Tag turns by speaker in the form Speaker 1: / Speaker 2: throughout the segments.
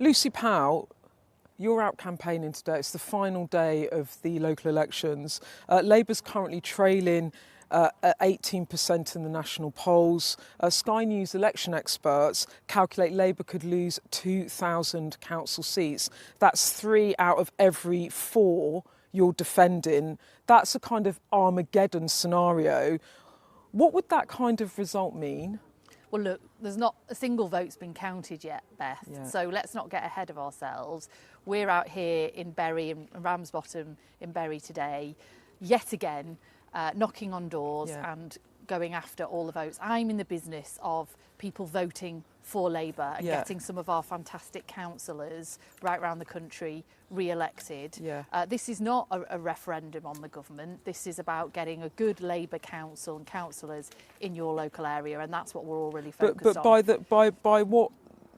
Speaker 1: Lucy Powell, you're out campaigning today. It's the final day of the local elections. Labour's currently trailing at 18% in the national polls. Sky News election experts calculate Labour could lose 2,000 council seats. That's 3 out of every 4 you're defending. That's a kind of Armageddon scenario. What would that kind of result mean?
Speaker 2: Well, look, there's not a single vote's been counted yet, Beth,
Speaker 1: Yeah.
Speaker 2: so let's not get ahead of ourselves. We're out here in Bury, in Ramsbottom in Bury today, yet again, knocking on doors and going after all the votes. I'm in the business of people voting for Labour and getting some of our fantastic councillors right around the country re-elected. This is not a referendum on the government. This is about getting a good Labour council and councillors in your local area, and that's what we're all really focused on.
Speaker 1: But by what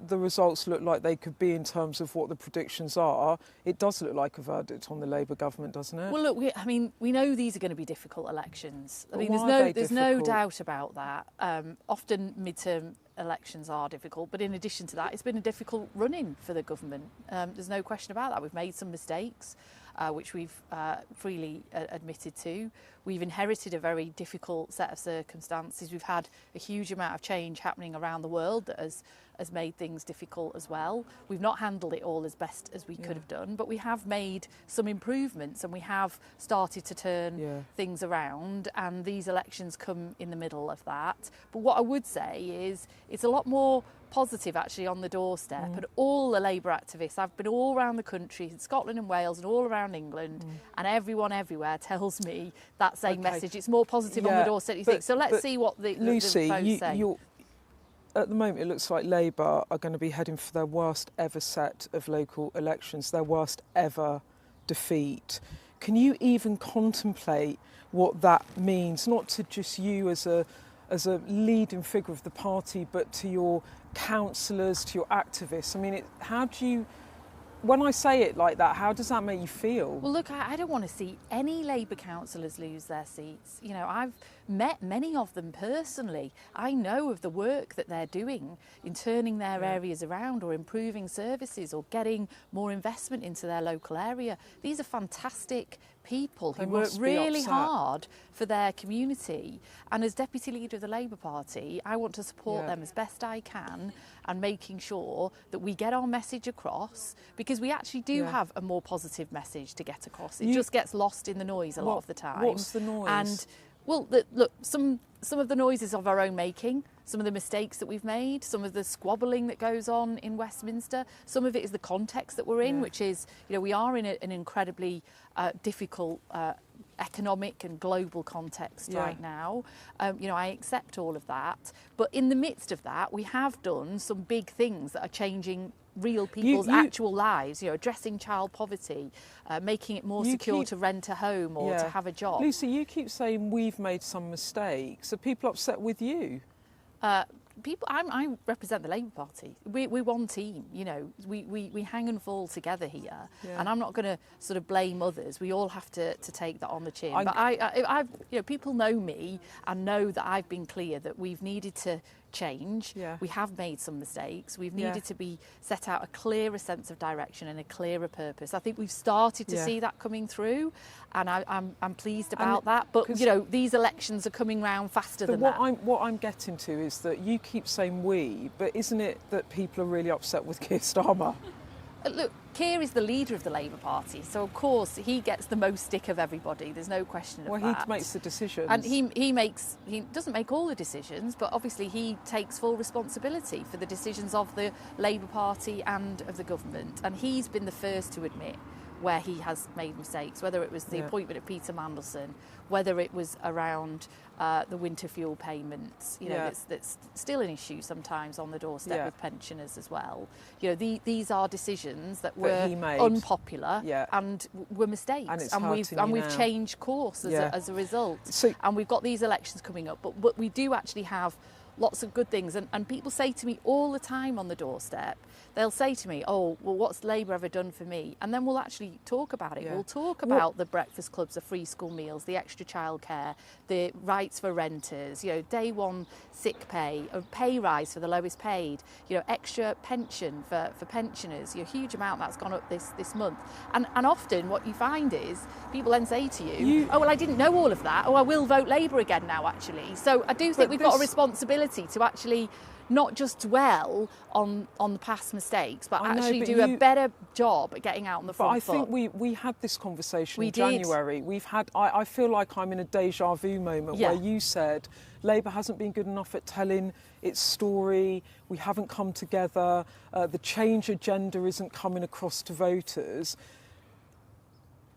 Speaker 1: the results look like they could be in terms of what the predictions are, it does look like a verdict on the Labour government, doesn't it?
Speaker 2: Well, look, we know these are going to be difficult elections. I mean, there's no doubt about that. Often midterm elections are difficult, but in addition to that, it's been a difficult run-in for the government. There's no question about that. We've made some mistakes, which we've freely admitted to. We've inherited a very difficult set of circumstances. We've had a huge amount of change happening around the world that has made things difficult as well. We've not handled it all as best as we could have done, but we have made some improvements and we have started to turn things around, and these elections come in the middle of that. But what I would say is it's a lot more positive actually on the doorstep, and all the Labour activists, I've been all around the country, in Scotland and Wales and all around England, and everyone everywhere tells me that same message. It's more positive on the doorstep, you think. So let's see what the
Speaker 1: Lucy,
Speaker 2: votes say.
Speaker 1: At the moment, it looks like Labour are going to be heading for their worst ever set of local elections, their worst ever defeat. Can you even contemplate what that means, not to just you as a leading figure of the party, but to your councillors, to your activists? I mean, how do you... When I say it like that, how does that make you feel?
Speaker 2: Well, look, I don't want to see any Labour councillors lose their seats. You know, I've met many of them personally. I know of the work that they're doing in turning their areas around or improving services or getting more investment into their local area. These are fantastic people who work really hard for their community. And as Deputy Leader of the Labour Party, I want to support them as best I can, and making sure that we get our message across, because we actually do have a more positive message to get across. It just gets lost in the noise a lot of the time.
Speaker 1: What's the noise?
Speaker 2: And well, look, some of the noises of our own making, some of the mistakes that we've made, some of the squabbling that goes on in Westminster, some of it is the context that we're in, which is, you know, we are in an incredibly difficult economic and global context right now. You know, I accept all of that, but in the midst of that, we have done some big things that are changing real people's actual lives, you know, addressing child poverty, making it more secure to rent a home or to have a job.
Speaker 1: Lucy, you keep saying we've made some mistakes. Are people upset with you?
Speaker 2: I represent the Labour Party. We're one team, you know, we hang and fall together here, and I'm not going to sort of blame others. We all have to take that on the chin. But I've, you know, people know me and know that I've been clear that we've needed to change. We have made some mistakes. We've needed to be set out a clearer sense of direction and a clearer purpose. I think we've started to see that coming through, and I'm pleased about that. But you know, these elections are coming round faster than that.
Speaker 1: What I'm getting to is that you keep saying we, but isn't it that people are really upset with Keir Starmer?
Speaker 2: Look, Keir is the leader of the Labour Party, so of course he gets the most stick of everybody. There's no question of that.
Speaker 1: Well, he makes the decisions.
Speaker 2: And he doesn't make all the decisions, but obviously he takes full responsibility for the decisions of the Labour Party and of the government. And he's been the first to admit where he has made mistakes, whether it was the appointment of Peter Mandelson, whether it was around the winter fuel payments, you know, that's still an issue sometimes on the doorstep with pensioners as well. You know, these are decisions that were unpopular and were mistakes, and we've changed course as a result. And we've got these elections coming up, but we do actually have lots of good things. And people say to me all the time on the doorstep, they'll say to me, oh, well, what's Labour ever done for me? And then we'll actually talk about it. We'll talk about the breakfast clubs, the free school meals, the extra childcare, the rights for renters, day one sick pay, a pay rise for the lowest paid, extra pension for pensioners, a huge amount that's gone up this month. And often what you find is people then say to you, oh, well, I didn't know all of that. Oh, I will vote Labour again now, actually. So I do think we've got a responsibility to actually not just dwell on the past mistakes, but actually do a better job at getting out on the front foot.
Speaker 1: But I think we had this conversation in January. I feel like I'm in a déjà vu moment where you said Labour hasn't been good enough at telling its story, we haven't come together, the change agenda isn't coming across to voters.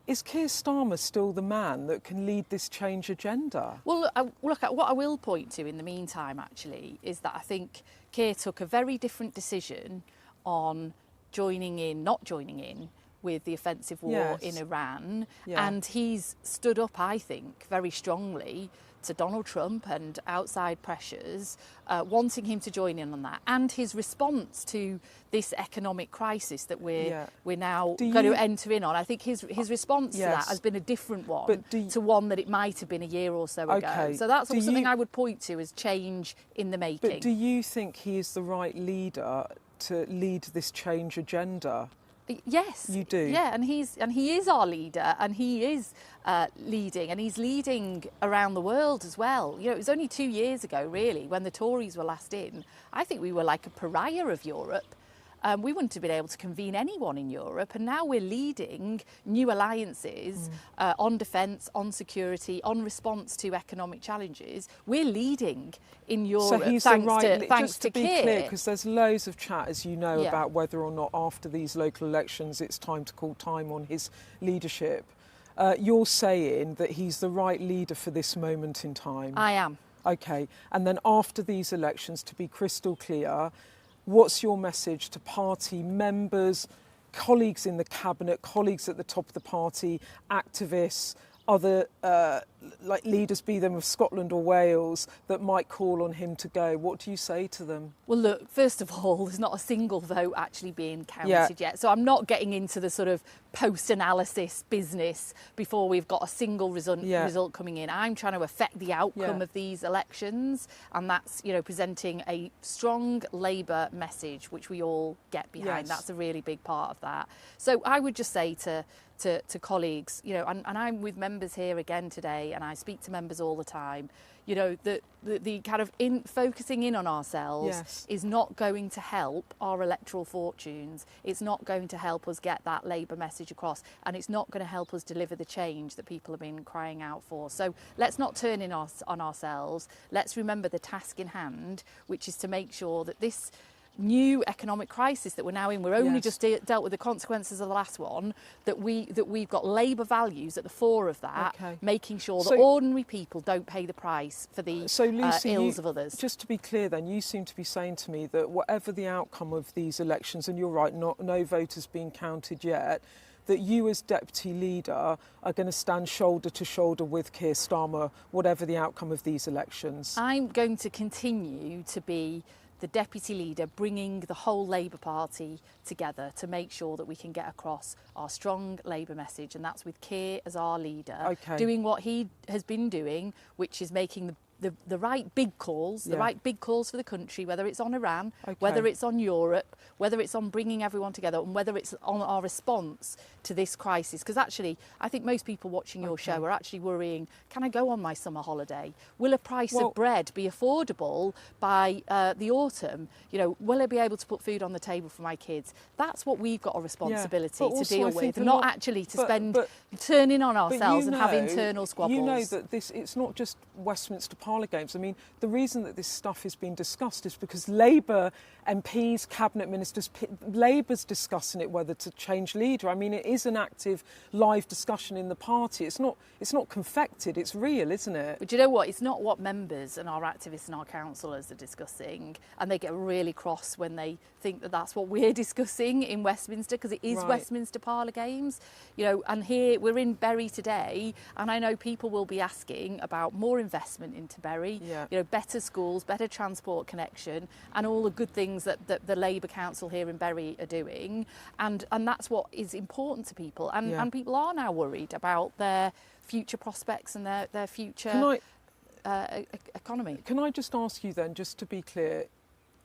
Speaker 1: Is Keir Starmer still the man that can lead this change agenda?
Speaker 2: Well, look, what I will point to in the meantime, actually, is that I think Keir took a very different decision on not joining in with the offensive war in Iran.
Speaker 1: Yeah.
Speaker 2: And he's stood up, I think, very strongly to Donald Trump and outside pressures, wanting him to join in on that. And his response to this economic crisis that we're now going to enter in on, I think his response to that has been a different one to one that it might have been a year or so ago. So that's something I would point to as change in the making.
Speaker 1: But do you think he is the right leader to lead this change agenda?
Speaker 2: Yes,
Speaker 1: you do.
Speaker 2: Yeah, and he is our leader, and he is leading, and he's leading around the world as well. It was only 2 years ago, really, when the Tories were last in. I think we were like a pariah of Europe. We wouldn't have been able to convene anyone in Europe, and now we're leading new alliances on defence, on security, on response to economic challenges. We're leading in Europe,
Speaker 1: so he's
Speaker 2: thanks
Speaker 1: just to be
Speaker 2: Keir.
Speaker 1: clear, because there's loads of chat, as you know, about whether or not after these local elections it's time to call time on his leadership. You're saying that he's the right leader for this moment in time?
Speaker 2: I am.
Speaker 1: OK. And then after these elections, to be crystal clear, what's your message to party members, colleagues in the cabinet, colleagues at the top of the party, activists, other leaders, be them of Scotland or Wales, that might call on him to go? What do you say to them?
Speaker 2: Well, look, first of all, there's not a single vote actually being counted yet. So I'm not getting into the sort of post-analysis business before we've got a single result coming in. I'm trying to affect the outcome of these elections, and that's, presenting a strong Labour message, which we all get behind. That's a really big part of that. So I would just say to colleagues, and I'm with members here again today, and I speak to members all the time, the kind of focusing in on ourselves is not going to help our electoral fortunes. It's not going to help us get that Labour message across, and it's not going to help us deliver the change that people have been crying out for. So let's not turn in on ourselves. Let's remember the task in hand, which is to make sure that this new economic crisis that we're now in, we're only just dealt with the consequences of the last one, that we've got Labour values at the fore of that, making sure that ordinary people don't pay the price for the
Speaker 1: Lucy,
Speaker 2: ills of others.
Speaker 1: Just to be clear then, you seem to be saying to me that whatever the outcome of these elections, and you're right, no voters being counted yet, that you as Deputy Leader are going to stand shoulder to shoulder with Keir Starmer, whatever the outcome of these elections.
Speaker 2: I'm going to continue to be the Deputy Leader, bringing the whole Labour Party together to make sure that we can get across our strong Labour message, and that's with Keir as our leader, doing what he has been doing, which is making the right big calls, the right big calls for the country, whether it's on Iran, whether it's on Europe, whether it's on bringing everyone together, and whether it's on our response to this crisis. Because actually, I think most people watching your show are actually worrying, can I go on my summer holiday? Will a price of bread be affordable by the autumn? Will I be able to put food on the table for my kids? That's what we've got a responsibility to deal with, not actually to turn in on ourselves and have internal squabbles.
Speaker 1: You know that it's not just Westminster Parliament Games. I mean, the reason that this stuff is being discussed is because Labour MPs, cabinet ministers, Labour's discussing it, whether to change leader. I mean, it is an active, live discussion in the party. It's not confected. It's real, isn't it?
Speaker 2: But you know what? It's not what members and our activists and our councillors are discussing, and they get really cross when they think that that's what we're discussing in Westminster, because it is Westminster Parlour Games. And here we're in Bury today, and I know people will be asking about more investment into to Bury.
Speaker 1: Yeah.
Speaker 2: You know, better schools, better transport connection, and all the good things that the Labour Council here in Bury are doing. And that's what is important to people. And people are now worried about their future prospects and their future economy.
Speaker 1: Can I just ask you then, just to be clear,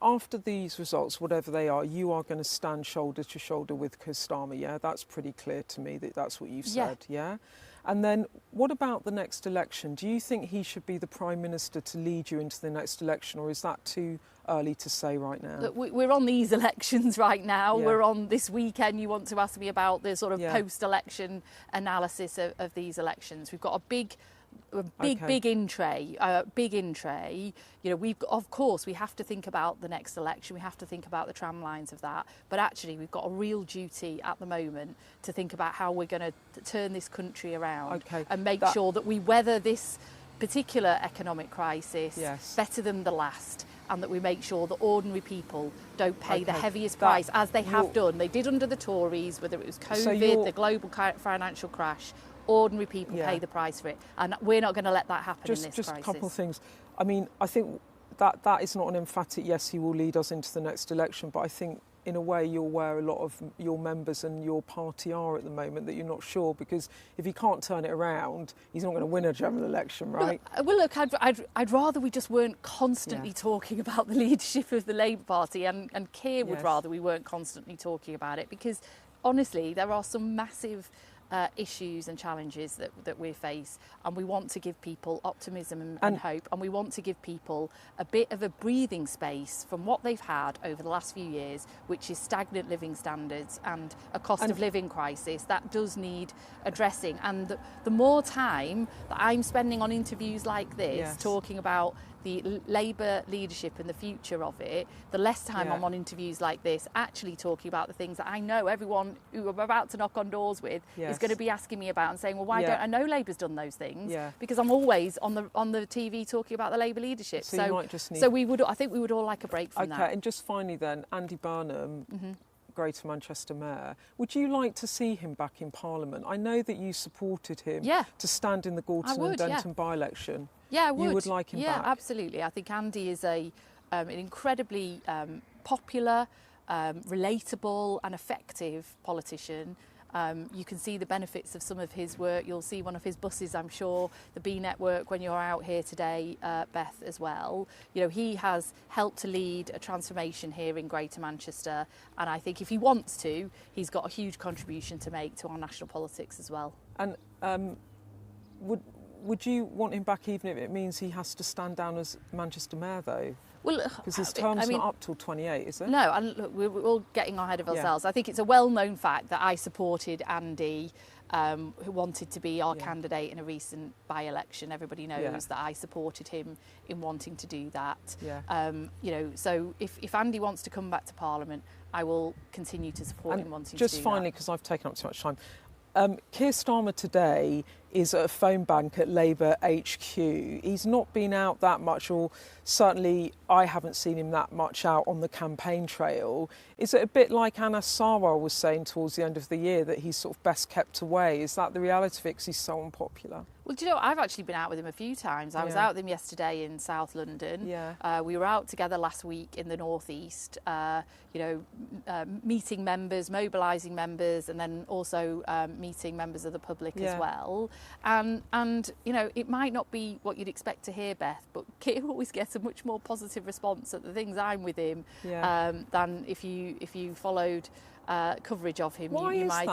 Speaker 1: after these results, whatever they are, you are going to stand shoulder to shoulder with Keir Starmer, yeah? That's pretty clear to me that that's what you've said, yeah? And then what about the next election? Do you think he should be the Prime Minister to lead you into the next election, or is that too early to say right now?
Speaker 2: Look, we're on these elections right now. Yeah. We're on this weekend. You want to ask me about the sort of post-election analysis of these elections. We've got a big in tray. You know, we have to think about the next election. We have to think about the tramlines of that. But actually, we've got a real duty at the moment to think about how we're going to turn this country around and make sure that we weather this particular economic crisis better than the last, and that we make sure that ordinary people don't pay the heaviest price, as they have done. They did under the Tories, whether it was COVID, the global financial crash. Ordinary people pay the price for it, and we're not going to let that happen in this crisis.
Speaker 1: Just a couple of things. I mean, I think that is not an emphatic yes, he will lead us into the next election, but I think in a way you're where a lot of your members and your party are at the moment, that you're not sure, because if he can't turn it around, he's not going to win a general election, right?
Speaker 2: Well, look, I'd rather we just weren't constantly talking about the leadership of the Labour Party, and Keir would rather we weren't constantly talking about it, because honestly, there are some massive issues and challenges that we face, and we want to give people optimism and hope, and we want to give people a bit of a breathing space from what they've had over the last few years, which is stagnant living standards and a cost of living crisis that does need addressing. And the more time that I'm spending on interviews like this, talking about the Labour leadership and the future of it, the less time I'm on interviews like this actually talking about the things that I know everyone who I'm about to knock on doors with is going to be asking me about, and saying, well, why don't I know Labour's done those things? Because I'm always on the TV talking about the Labour leadership.
Speaker 1: So you might just need...
Speaker 2: I think we would all like a break from that.
Speaker 1: Okay, and just finally then, Andy Burnham, Greater Manchester Mayor, would you like to see him back in Parliament? I know that you supported him to stand in the Gorton and Denton by-election.
Speaker 2: Yeah, I would.
Speaker 1: You would like him back?
Speaker 2: Yeah, absolutely. I think Andy is an incredibly popular, relatable and effective politician. You can see the benefits of some of his work. You'll see one of his buses, I'm sure, the B Network, when you're out here today, Beth, as well. You know, he has helped to lead a transformation here in Greater Manchester, and I think if he wants to, he's got a huge contribution to make to our national politics as well.
Speaker 1: And would you want him back even if it means he has to stand down as Manchester Mayor, though? Well, because his term's not up till 28, is it?
Speaker 2: No, and look, we're all getting ahead of ourselves. I think it's a well-known fact that I supported Andy, who wanted to be our candidate in a recent by-election. Everybody knows that I supported him in wanting to do that. You know, so if Andy wants to come back to Parliament, I will continue to support him wanting to do that.
Speaker 1: Just finally, because I've taken up too much time, Keir Starmer today is at a phone bank at Labour HQ. He's not been out that much, or certainly I haven't seen him that much out on the campaign trail. Is it a bit like Anas Sarwar was saying towards the end of the year, that he's sort of best kept away? Is that the reality of it, because he's so unpopular?
Speaker 2: Well, do you know, I've actually been out with him a few times. I was out with him yesterday in South London. We were out together last week in the North East, meeting members, mobilising members, and then also meeting members of the public as well. And you know, it might not be what you'd expect to hear, Beth, but Keir always gets a much more positive response at the things I'm with him than if you followed coverage of him. You might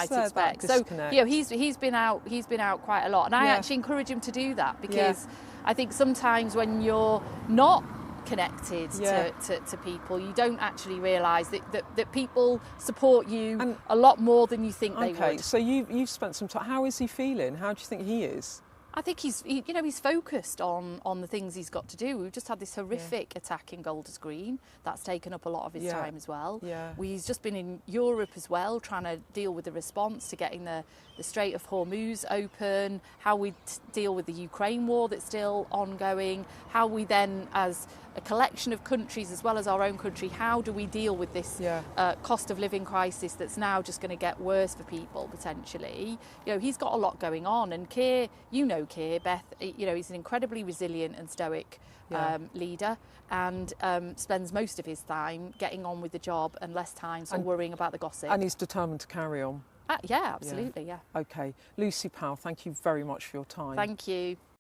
Speaker 2: expect. So you know, he's been out quite a lot, and I actually encourage him to do that, because I think sometimes when you're not connected to people, you don't actually realise that people support you and a lot more than you think they would.
Speaker 1: Okay, so you've spent some time. How is he feeling? How do you think he is?
Speaker 2: I think he's focused on the things he's got to do. We've just had this horrific attack in Golders Green. That's taken up a lot of his time as well. He's just been in Europe as well, trying to deal with the response to getting the Strait of Hormuz open, how we deal with the Ukraine war that's still ongoing, how we then, as a collection of countries as well as our own country. How do we deal with this cost of living crisis that's now just going to get worse for people potentially? You know, he's got a lot going on, and Keir, you know Keir, Beth, you know, he's an incredibly resilient and stoic leader, and spends most of his time getting on with the job and less time sort of worrying about the gossip.
Speaker 1: And he's determined to carry on.
Speaker 2: Yeah, absolutely, yeah.
Speaker 1: OK. Lucy Powell, thank you very much for your time.
Speaker 2: Thank you.